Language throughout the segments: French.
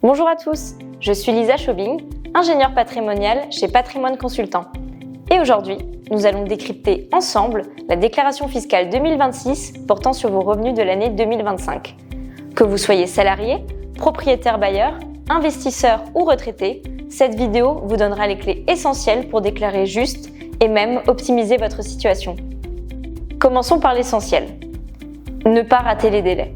Bonjour à tous, je suis Lisa Chaubing, ingénieure patrimoniale chez Patrimoine Consultant. Et aujourd'hui, nous allons décrypter ensemble la déclaration fiscale 2026 portant sur vos revenus de l'année 2025. Que vous soyez salarié, propriétaire bailleur, investisseur ou retraité, cette vidéo vous donnera les clés essentielles pour déclarer juste et même optimiser votre situation. Commençons par l'essentiel. Ne pas rater les délais.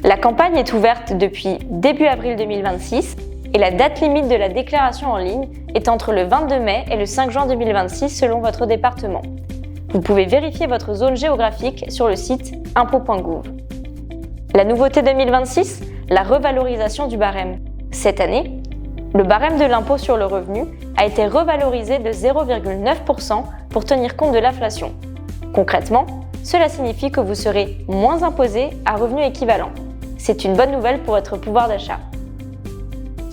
La campagne est ouverte depuis début avril 2026 et la date limite de la déclaration en ligne est entre le 22 mai et le 5 juin 2026 selon votre département. Vous pouvez vérifier votre zone géographique sur le site impôts.gouv. La nouveauté 2026, la revalorisation du barème. Cette année, le barème de l'impôt sur le revenu a été revalorisé de 0,9% pour tenir compte de l'inflation. Concrètement, cela signifie que vous serez moins imposé à revenu équivalent. C'est une bonne nouvelle pour votre pouvoir d'achat.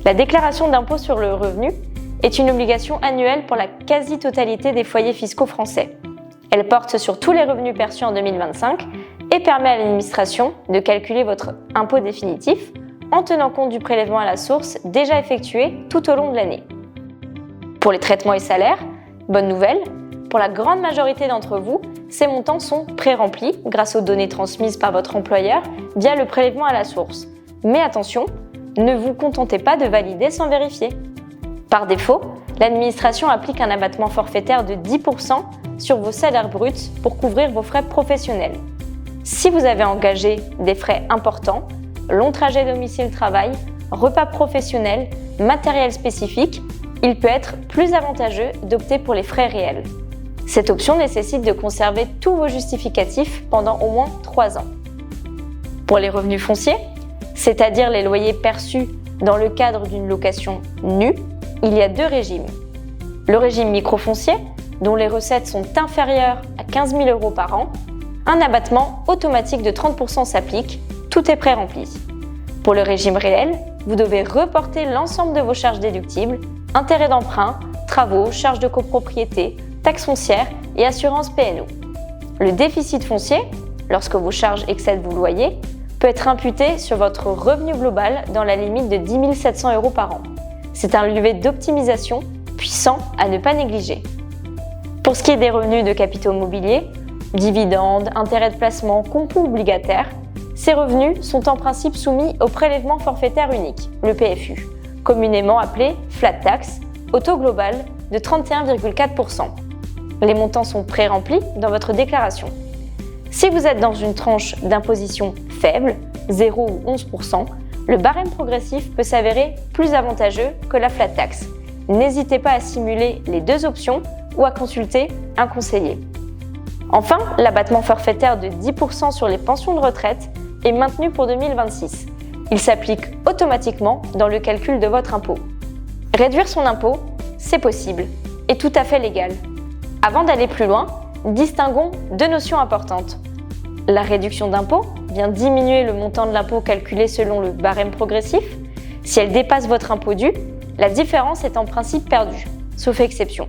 La déclaration d'impôt sur le revenu est une obligation annuelle pour la quasi-totalité des foyers fiscaux français. Elle porte sur tous les revenus perçus en 2025 et permet à l'administration de calculer votre impôt définitif en tenant compte du prélèvement à la source déjà effectué tout au long de l'année. Pour les traitements et salaires, bonne nouvelle, pour la grande majorité d'entre vous, ces montants sont pré-remplis grâce aux données transmises par votre employeur via le prélèvement à la source. Mais attention, ne vous contentez pas de valider sans vérifier. Par défaut, l'administration applique un abattement forfaitaire de 10% sur vos salaires bruts pour couvrir vos frais professionnels. Si vous avez engagé des frais importants, long trajet domicile-travail, repas professionnels, matériel spécifique, il peut être plus avantageux d'opter pour les frais réels. Cette option nécessite de conserver tous vos justificatifs pendant au moins 3 ans. Pour les revenus fonciers, c'est-à-dire les loyers perçus dans le cadre d'une location nue, il y a 2 régimes. Le régime microfoncier, dont les recettes sont inférieures à 15 000 € par an, un abattement automatique de 30% s'applique, tout est pré-rempli. Pour le régime réel, vous devez reporter l'ensemble de vos charges déductibles, intérêts d'emprunt, travaux, charges de copropriété, taxes foncières et assurance P&O. Le déficit foncier, lorsque vos charges excèdent vos loyers, peut être imputé sur votre revenu global dans la limite de 10 700 € par an. C'est un levier d'optimisation puissant à ne pas négliger. Pour ce qui est des revenus de capitaux mobiliers, dividendes, intérêts de placement, concours obligataires, ces revenus sont en principe soumis au prélèvement forfaitaire unique, le PFU, communément appelé flat tax, au taux global de 31,4%. Les montants sont pré-remplis dans votre déclaration. Si vous êtes dans une tranche d'imposition faible, 0 ou 11%, le barème progressif peut s'avérer plus avantageux que la flat tax. N'hésitez pas à simuler les 2 options ou à consulter un conseiller. Enfin, l'abattement forfaitaire de 10% sur les pensions de retraite est maintenu pour 2026. Il s'applique automatiquement dans le calcul de votre impôt. Réduire son impôt, c'est possible et tout à fait légal. Avant d'aller plus loin, distinguons 2 notions importantes. La réduction d'impôt vient diminuer le montant de l'impôt calculé selon le barème progressif. Si elle dépasse votre impôt dû, la différence est en principe perdue, sauf exception.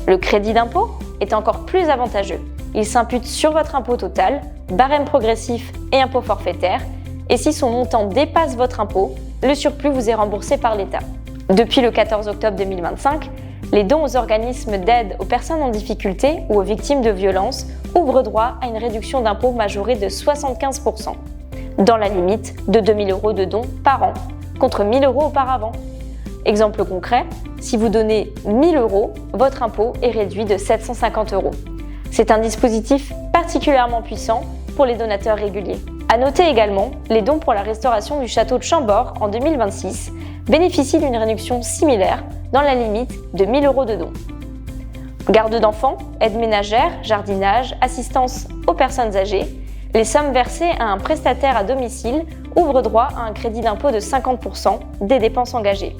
Le crédit d'impôt est encore plus avantageux. Il s'impute sur votre impôt total, barème progressif et impôt forfaitaire, et si son montant dépasse votre impôt, le surplus vous est remboursé par l'État. Depuis le 14 octobre 2025, les dons aux organismes d'aide aux personnes en difficulté ou aux victimes de violences ouvrent droit à une réduction d'impôt majorée de 75%, dans la limite de 2 000 € de dons par an, contre 1 000 € auparavant. Exemple concret, si vous donnez 1 000 €, votre impôt est réduit de 750 €. C'est un dispositif particulièrement puissant pour les donateurs réguliers. À noter également, les dons pour la restauration du château de Chambord en 2026 bénéficient d'une réduction similaire dans la limite de 1 000 € de dons. Garde d'enfants, aide ménagère, jardinage, assistance aux personnes âgées, les sommes versées à un prestataire à domicile ouvrent droit à un crédit d'impôt de 50% des dépenses engagées.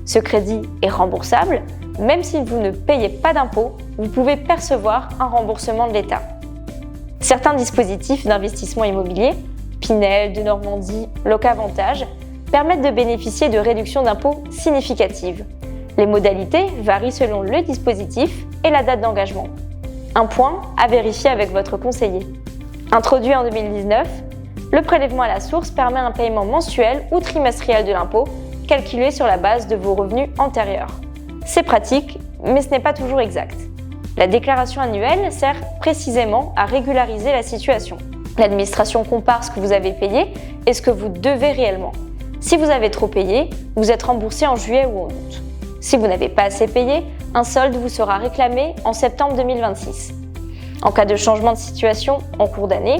Ce crédit est remboursable, même si vous ne payez pas d'impôt, vous pouvez percevoir un remboursement de l'État. Certains dispositifs d'investissement immobilier, Pinel, de Normandie, Locavantage, permettent de bénéficier de réductions d'impôt significatives. Les modalités varient selon le dispositif et la date d'engagement. Un point à vérifier avec votre conseiller. Introduit en 2019, le prélèvement à la source permet un paiement mensuel ou trimestriel de l'impôt calculé sur la base de vos revenus antérieurs. C'est pratique, mais ce n'est pas toujours exact. La déclaration annuelle sert précisément à régulariser la situation. L'administration compare ce que vous avez payé et ce que vous devez réellement. Si vous avez trop payé, vous êtes remboursé en juillet ou en août. Si vous n'avez pas assez payé, un solde vous sera réclamé en septembre 2026. En cas de changement de situation en cours d'année,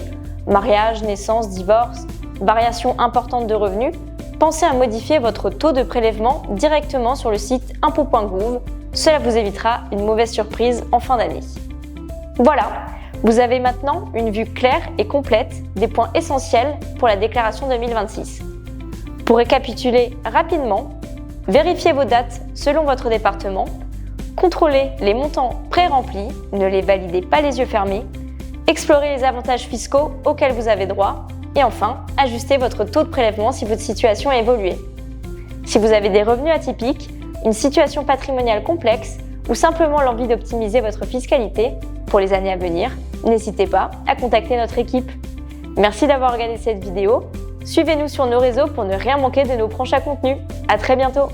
mariage, naissance, divorce, variation importante de revenus, pensez à modifier votre taux de prélèvement directement sur le site impôts.gouv. Cela vous évitera une mauvaise surprise en fin d'année. Voilà, vous avez maintenant une vue claire et complète des points essentiels pour la déclaration 2026. Pour récapituler rapidement, vérifiez vos dates selon votre département, contrôlez les montants pré-remplis, ne les validez pas les yeux fermés, explorez les avantages fiscaux auxquels vous avez droit et enfin, ajustez votre taux de prélèvement si votre situation a évolué. Si vous avez des revenus atypiques, une situation patrimoniale complexe ou simplement l'envie d'optimiser votre fiscalité pour les années à venir, n'hésitez pas à contacter notre équipe. Merci d'avoir regardé cette vidéo. Suivez-nous sur nos réseaux pour ne rien manquer de nos prochains contenus. À très bientôt!